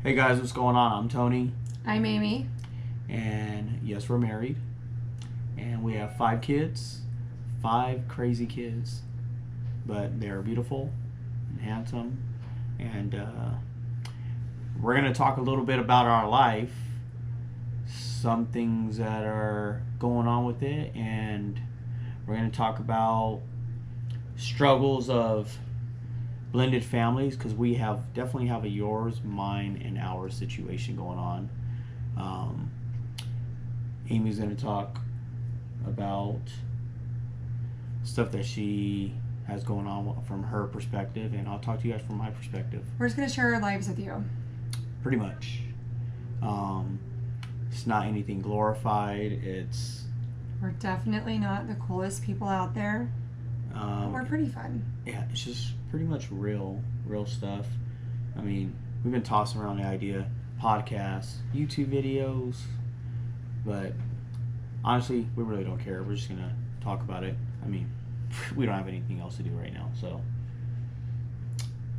Hey guys, what's going on? I'm Tony, I'm Amy. and yes, we're married, and we have 5 kids, 5 crazy kids, but they're beautiful and handsome, and we're gonna talk a little bit about our life, some things that are going on with it, and we're gonna talk about struggles of blended families because we have definitely have a yours, mine, and our situation going on. Um, Amy's going to talk about stuff that she has going on from her perspective, and I'll talk to you guys from my perspective. We're just going to share our lives with you. Pretty much. Um, it's not anything glorified. It's We're definitely not the coolest people out there, but we're pretty fun. yeah, it's just pretty much real stuff. I mean, we've been tossing around the idea podcasts, YouTube videos, but honestly, we really don't care. We're just gonna talk about it. I mean, we don't have anything else to do right now, so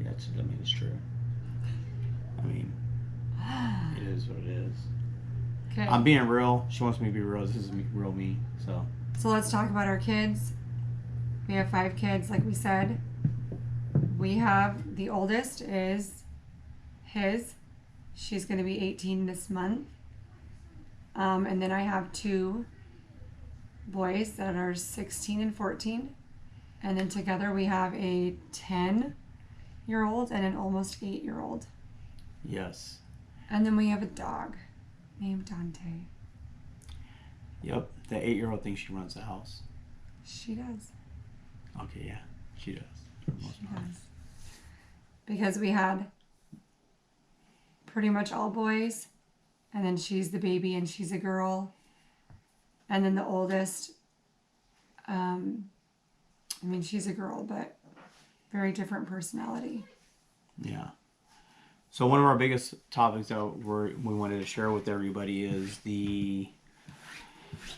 yeah, it's true. I mean, it is what it is. Okay. I'm being real. She wants me to be real. This is real me. So let's talk about our kids. We have 5 kids, like we said. We have the oldest is his. She's going to be 18 this month. And then I have 2 boys that are 16 and 14. And then together we have a 10-year-old and an almost 8-year-old. Yes. And then we have a dog named Dante. Yep. The 8-year-old thinks she runs the house. She does. Okay, yeah, she does. For the most She part. does. Because we had pretty much all boys, and then she's the baby and she's a girl. And then the oldest, she's a girl, but very different personality. Yeah. So one of our biggest topics that we wanted to share with everybody is the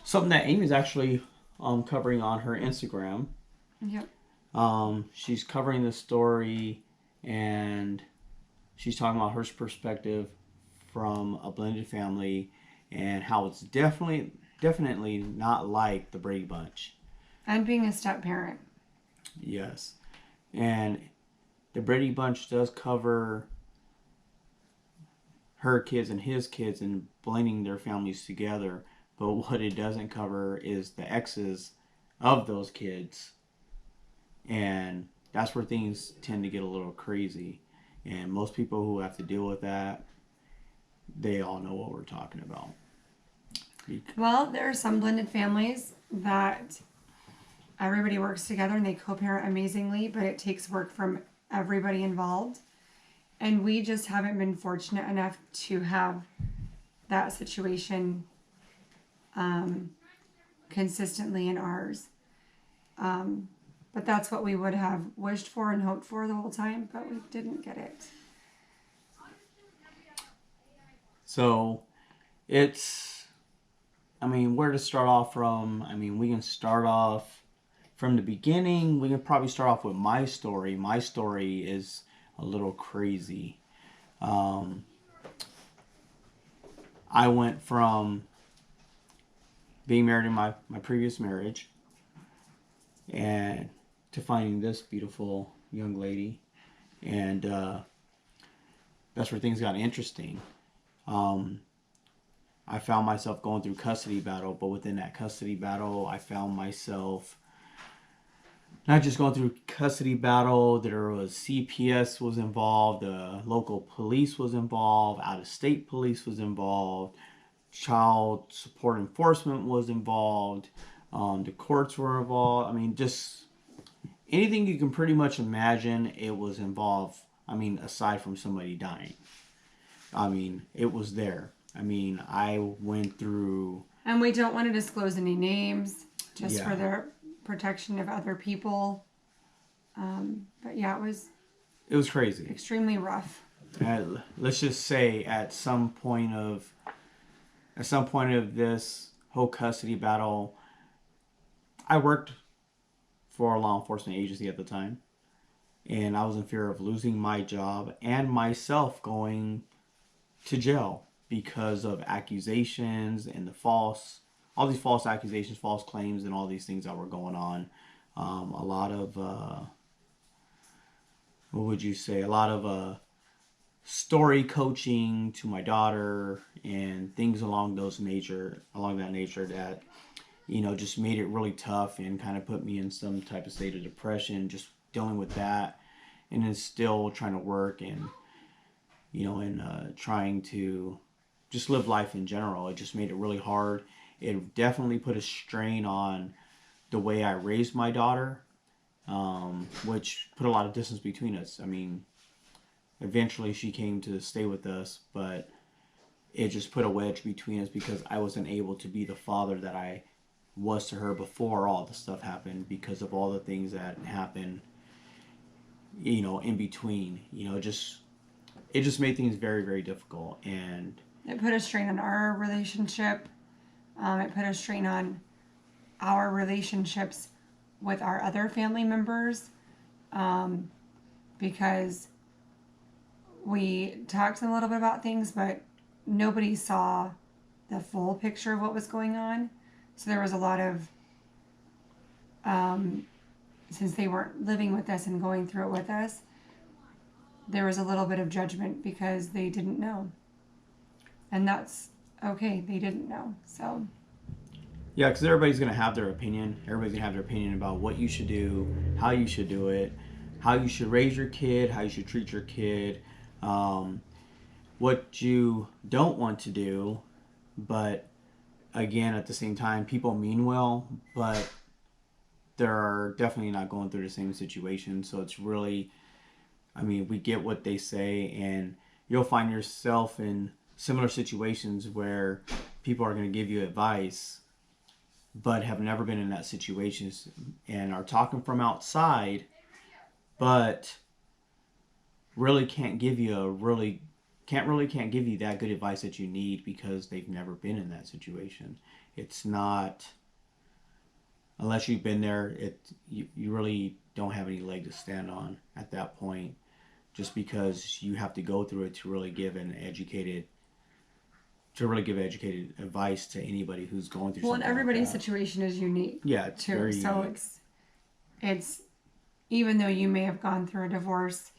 something that Amy's actually covering on her Instagram. Yep. She's covering the story, and she's talking about her perspective from a blended family and how it's definitely not like the Brady Bunch. And being a step parent. Yes. And the Brady Bunch does cover her kids and his kids and blending their families together. But what it doesn't cover is the exes of those kids. And that's where things tend to get a little crazy. And most people who have to deal with that, they all know what we're talking about. Well, there are some blended families that everybody works together and they co-parent amazingly, but it takes work from everybody involved. And we just haven't been fortunate enough to have that situation consistently in ours. But that's what we would have wished for and hoped for the whole time, but we didn't get it. So where to start off from? We can start off from the beginning. We can probably start off with my story. My story is a little crazy. I went from being married in my previous marriage and to finding this beautiful young lady. And that's where things got interesting. I found myself going through custody battle, but within that custody battle, I found myself not just going through custody battle. There was CPS was involved, the local police was involved, out-of-state police was involved, child support enforcement was involved, the courts were involved. Just anything you can pretty much imagine, it was involved. Aside from somebody dying. It was there. I went through. And we don't want to disclose any names just for Yeah. the protection of other people. But yeah, it was It was crazy. extremely rough. Let's just say at some point of this whole custody battle, I worked for a law enforcement agency at the time, and I was in fear of losing my job and myself going to jail because of accusations and all these false accusations, false claims, and all these things that were going on. A lot of, what would you say? A lot of story coaching to my daughter and things along that nature that just made it really tough and kind of put me in some type of state of depression, just dealing with that, and then still trying to work and trying to just live life in general. It just made it really hard. It definitely put a strain on the way I raised my daughter, which put a lot of distance between us. I mean, eventually she came to stay with us, but it just put a wedge between us because I wasn't able to be the father that I was to her before all the stuff happened, because of all the things that happened, in between. It just made things very, very difficult, and it put a strain on our relationship. It put a strain on our relationships with our other family members, because we talked a little bit about things, but nobody saw the full picture of what was going on. So there was a lot of, since they weren't living with us and going through it with us, there was a little bit of judgment because they didn't know. And that's okay, they didn't know. So yeah, because everybody's going to have their opinion. Everybody's going to have their opinion about what you should do, how you should do it, how you should raise your kid, how you should treat your kid, what you don't want to do. But again, at the same time, people mean well, but they're definitely not going through the same situation. So it's really, we get what they say, and you'll find yourself in similar situations where people are going to give you advice but have never been in that situation and are talking from outside, but really can't give you that good advice that you need because they've never been in that situation. It's not, unless you've been there, you really don't have any leg to stand on at that point, just because you have to go through it to really give educated advice to anybody who's going through something. Well, and everybody's like that. situation is unique. Yeah, it's too. very so unique. it's even though you may have gone through a divorce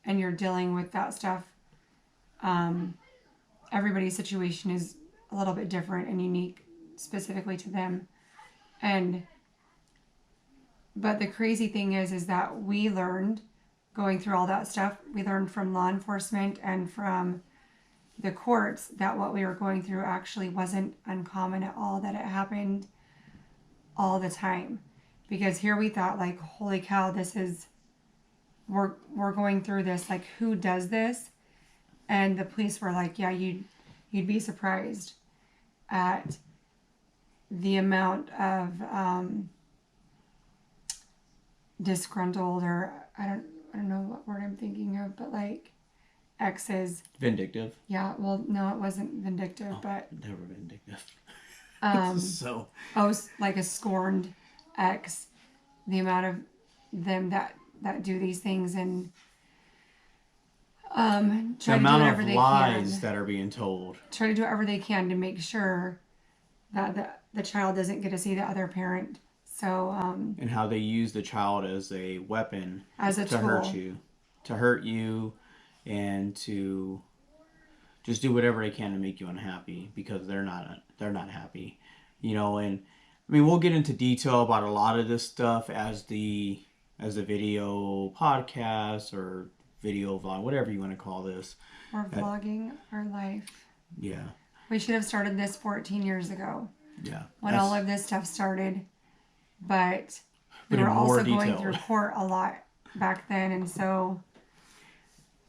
and you're dealing with that stuff, everybody's situation is a little bit different and unique specifically to them. But the crazy thing is that we learned going through all that stuff, we learned from law enforcement and from the courts that what we were going through actually wasn't uncommon at all, that it happened all the time. Because here we thought, like, holy cow, we're going through this, like, who does this? And the police were like, yeah, you'd be surprised at the amount of disgruntled, or I don't know what word I'm thinking of, but like exes. Vindictive. Yeah, well, no, it wasn't vindictive, but never vindictive. So like a scorned ex. The amount of them that do these things and try the to do whatever they lies can. that are being told. Try to do whatever they can to make sure that the child doesn't get to see the other parent. So and how they use the child as a weapon to hurt you, and to just do whatever they can to make you unhappy because they're not happy, And we'll get into detail about a lot of this stuff as the video podcast or video vlog, whatever you want to call this. Or vlogging our life. Yeah. We should have started this 14 years ago. Yeah. When all of this stuff started. But we were also going through court a lot back then, and so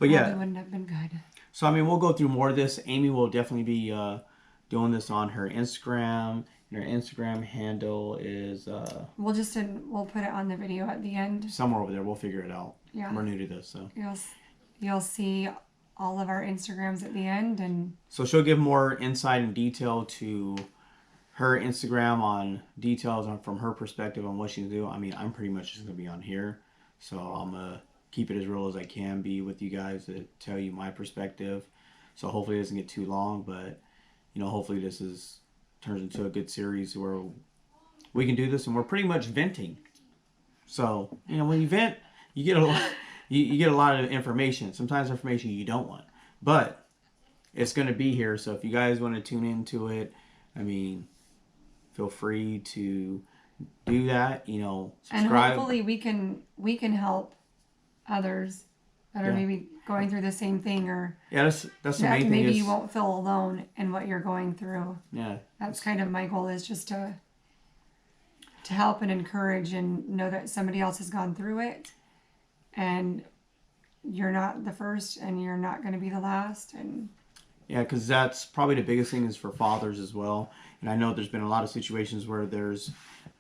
it wouldn't have been good. So we'll go through more of this. Amy will definitely be doing this on her Instagram, and her Instagram handle is we'll put it on the video at the end. Somewhere over there. We'll figure it out. Yeah. We're new to this, so you'll see all of our Instagrams at the end, and so she'll give more insight and detail to her Instagram on details from her perspective on what she's doing. I'm pretty much just going to be on here. So I'm going to keep it as real as I can be with you guys to tell you my perspective. So hopefully it doesn't get too long, but hopefully this is turns into a good series where we can do this, and we're pretty much venting. So when you vent, you get a lot, you get a lot of information. Sometimes information you don't want, but it's going to be here. So if you guys want to tune into it, feel free to do that. And Subscribe. hopefully we can help others that are maybe going through the same thing, or that's the main thing. Maybe you won't feel alone in what you're going through. Yeah, that's kind of my goal, is just to help and encourage and know that somebody else has gone through it, and you're not the first and you're not going to be the last. And because that's probably the biggest thing is for fathers as well. And I know there's been a lot of situations where there's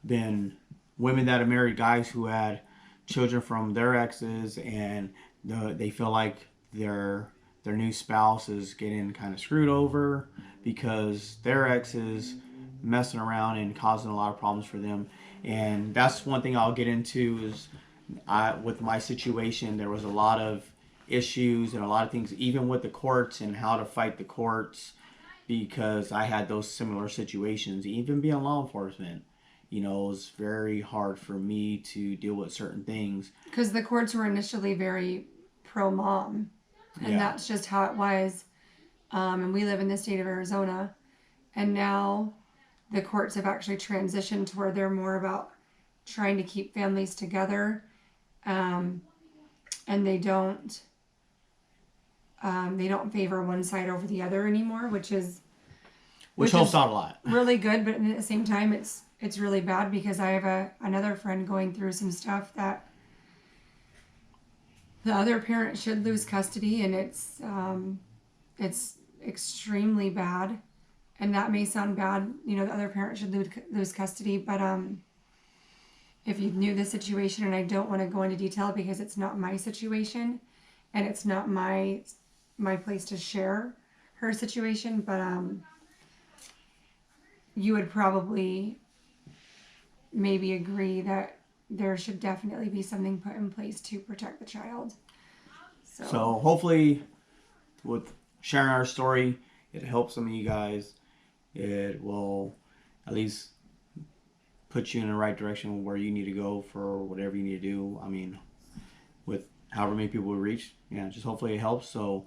been women that have married guys who had children from their exes, and they feel like their new spouse is getting kind of screwed over because their ex is messing around and causing a lot of problems for them. And that's one thing I'll get into is with my situation, there was a lot of issues and a lot of things, even with the courts and how to fight the courts, because I had those similar situations. Even being law enforcement, it was very hard for me to deal with certain things. Because the courts were initially very pro-mom, and that's just how it was. And we live in the state of Arizona, and now the courts have actually transitioned to where they're more about trying to keep families together, and they don't favor one side over the other anymore, which helps out a lot. Really good, but at the same time, it's really bad, because I have another friend going through some stuff that the other parent should lose custody, and it's extremely bad. And that may sound bad, the other parent should lose custody, but if you knew the situation, and I don't want to go into detail because it's not my situation, and it's not my place to share her situation, but you would probably maybe agree that there should definitely be something put in place to protect the child. So hopefully with sharing our story, it helps some of you guys. It will at least put you in the right direction where you need to go for whatever you need to do. With however many people we reach, just hopefully it helps. So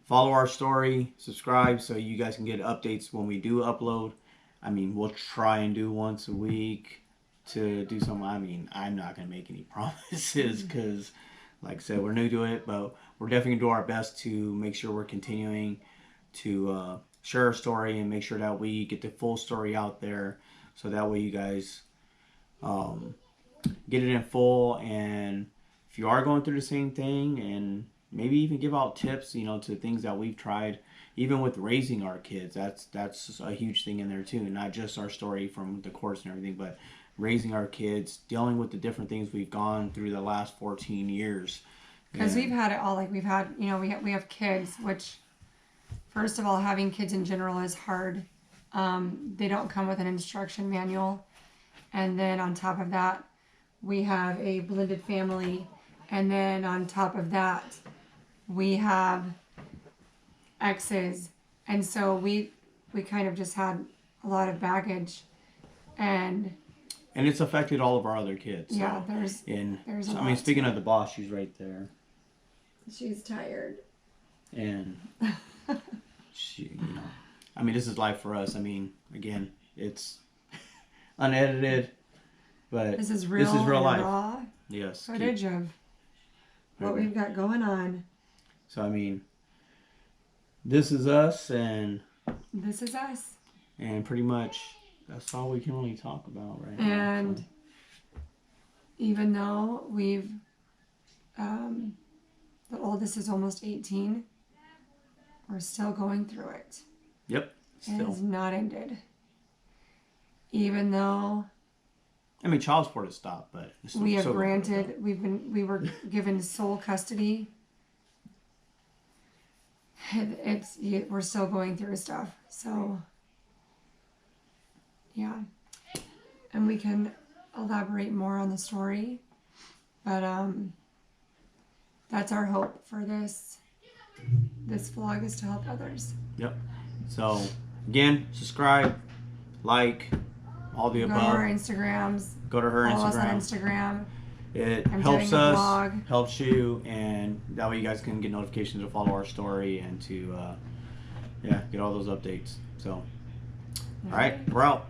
follow our story, subscribe so you guys can get updates when we do upload. We'll try and do once a week to do something. I'm not going to make any promises because, like I said, we're new to it, but we're definitely going to do our best to make sure we're continuing to share our story and make sure that we get the full story out there, so that way you guys get it in full. And if you are going through the same thing, and maybe even give out tips, to things that we've tried, even with raising our kids. That's a huge thing in there too. Not just our story from the course and everything, but raising our kids, dealing with the different things we've gone through the last 14 years. Because we've had it all. Like we've had, we have kids, which, first of all, having kids in general is hard. They don't come with an instruction manual. And then on top of that, we have a blended family. And then on top of that, we have exes. And so we kind of just had a lot of baggage. And it's affected all of our other kids. Yeah, so. there's a lot. Speaking of the boss, she's right there. She's tired. And she, this is life for us. Again, it's unedited, but this is real life. Raw Yes. Footage of what we've got going on. So this is us, and this is us. And pretty much that's all we can really talk about right now. And even though we've the oldest is almost 18, we're still going through it. Yep. It has not ended. Even though child support has stopped, but we have granted, we were given sole custody. We're still going through stuff. So yeah, and we can elaborate more on the story, but that's our hope for this this vlog is to help others. Yep. So again, subscribe, like, all the Go to above. our Instagrams. Go to her Follow us on Instagram. Instagram. It I'm helps doing a us, vlog. helps you, and that way you guys can get notifications to follow our story and to get all those updates. So, all right, we're out.